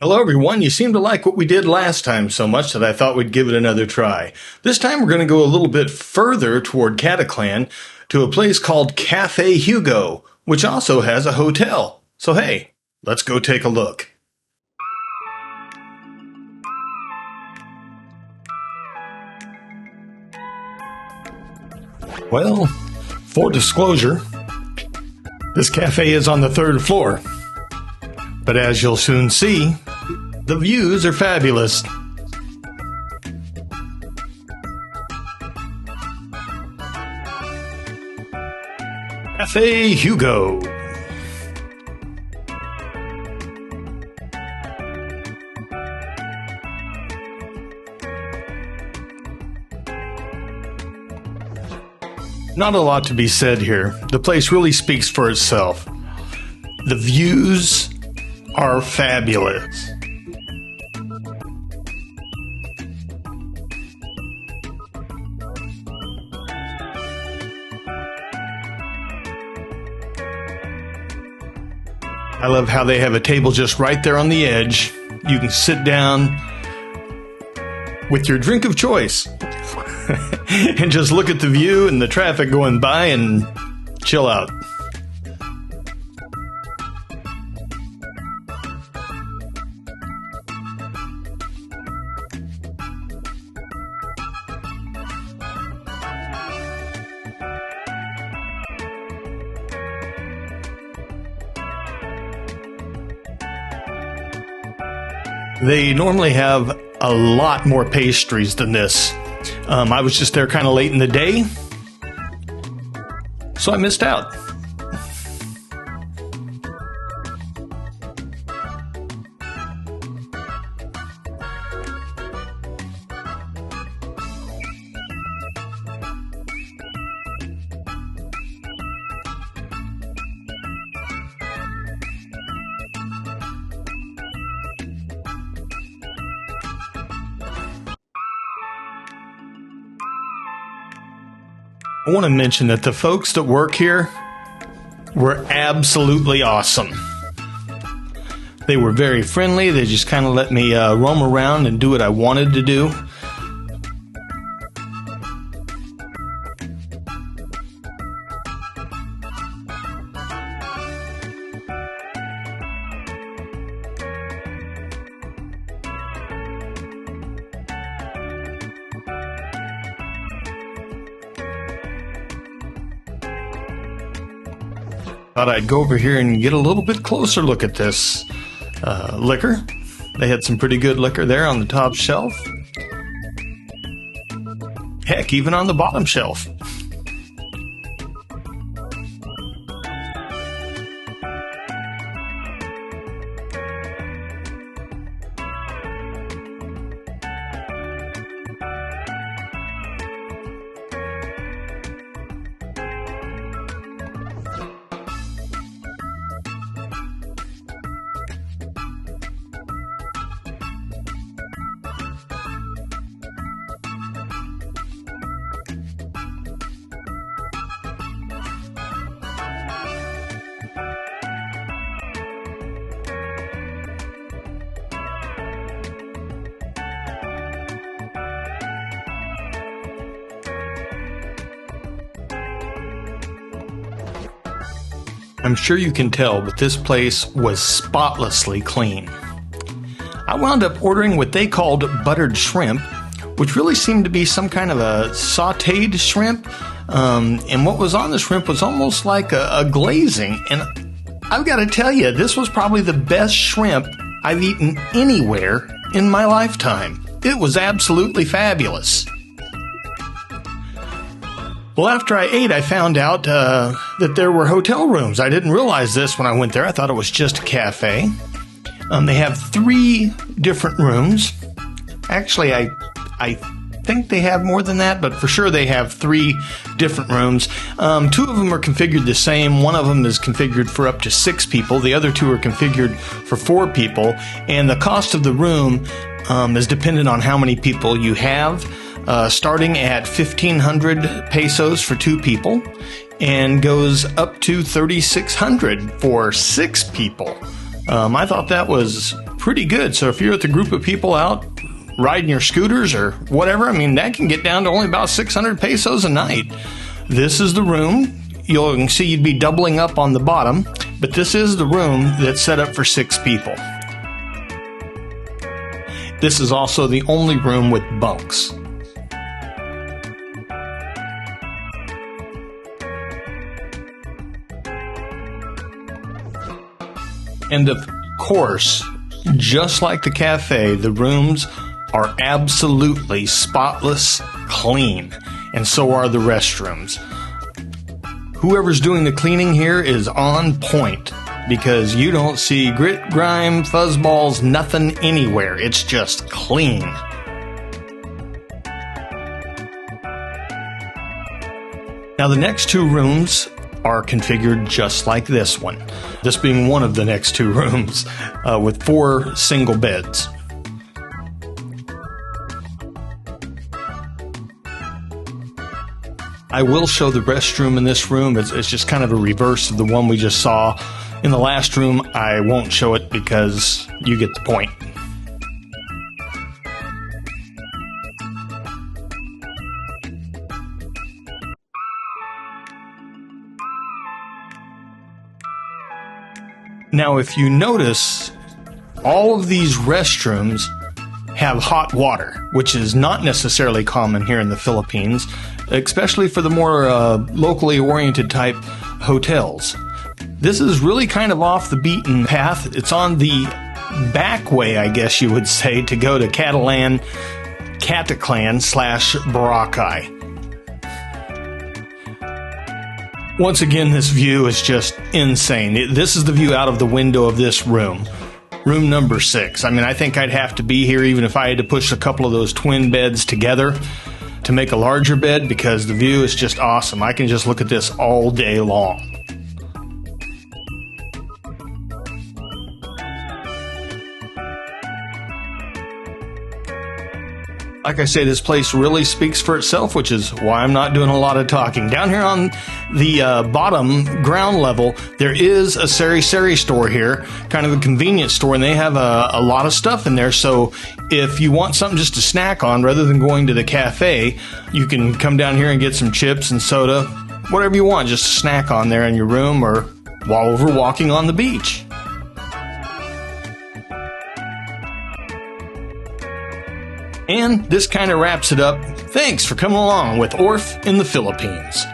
Hello, everyone. You seem to like what we did last time so much that I thought we'd give it another try. This time we're going to go a little bit further toward Cataclan to a place called Cafe Hugo, which also has a hotel. So hey, let's go take a look. Well, for disclosure, this cafe is on the third floor. But as you'll soon see, the views are fabulous. Cafe Hugo. Not a lot to be said here. The place really speaks for itself. The views are fabulous. I love how they have a table just right there on the edge. You can sit down with your drink of choice and just look at the view and the traffic going by and chill out. They normally have a lot more pastries than this. I was just there kind of late in the day, so I missed out. I want to mention that the folks that work here were absolutely awesome. They were very friendly. They just kind of let me roam around and do what I wanted to do. Thought I'd go over here and get a little bit closer look at this liquor. They had some pretty good liquor there on the top shelf. Heck, even on the bottom shelf. I'm sure you can tell, but this place was spotlessly clean. I wound up ordering what they called buttered shrimp, which really seemed to be some kind of a sautéed shrimp. And what was on the shrimp was almost like a glazing. And I've got to tell you, this was probably the best shrimp I've eaten anywhere in my lifetime. It was absolutely fabulous. Well, after I ate, I found out that there were hotel rooms. I didn't realize this when I went there. I thought it was just a cafe. They have 3 different rooms. Actually, I think they have more than that, but for sure they have 3 different rooms. 2 of them are configured the same. One of them is configured for up to 6 people. The other 2 are configured for 4 people. And the cost of the room is dependent on how many people you have. Starting at 1,500 pesos for 2 people and goes up to 3,600 for 6 people. I thought that was pretty good. So if you're with a group of people out riding your scooters or whatever, I mean, that can get down to only about 600 pesos a night. This is the room. You can see you'd be doubling up on the bottom, but this is the room that's set up for 6 people. This is also the only room with bunks. And of course, just like the cafe, the rooms are absolutely spotless clean, and so are the restrooms. Whoever's doing the cleaning here is on point, because you don't see grit, grime, fuzzballs, nothing anywhere. It's just clean. Now the next 2 rooms are configured just like this one. This being one of the next 2 rooms with 4 single beds. I will show the restroom in this room. It's just kind of a reverse of the one we just saw. In the last room, I won't show it because you get the point. Now, if you notice, all of these restrooms have hot water, which is not necessarily common here in the Philippines, especially for the more locally oriented type hotels. This is really kind of off the beaten path. It's on the back way, I guess you would say, to go to Cataclan / Boracay. Once again, this view is just insane. This is the view out of the window of this room. Room number 6. I mean, I think I'd have to be here even if I had to push a couple of those twin beds together to make a larger bed, because the view is just awesome. I can just look at this all day long. Like I say, this place really speaks for itself, which is why I'm not doing a lot of talking. Down here on the bottom ground level, there is a sari-sari store here, kind of a convenience store, and they have a lot of stuff in there. So if you want something just to snack on rather than going to the cafe, you can come down here and get some chips and soda, whatever you want, just snack on there in your room or while we're walking on the beach. And this kind of wraps it up. Thanks for coming along with Orf in the Philippines.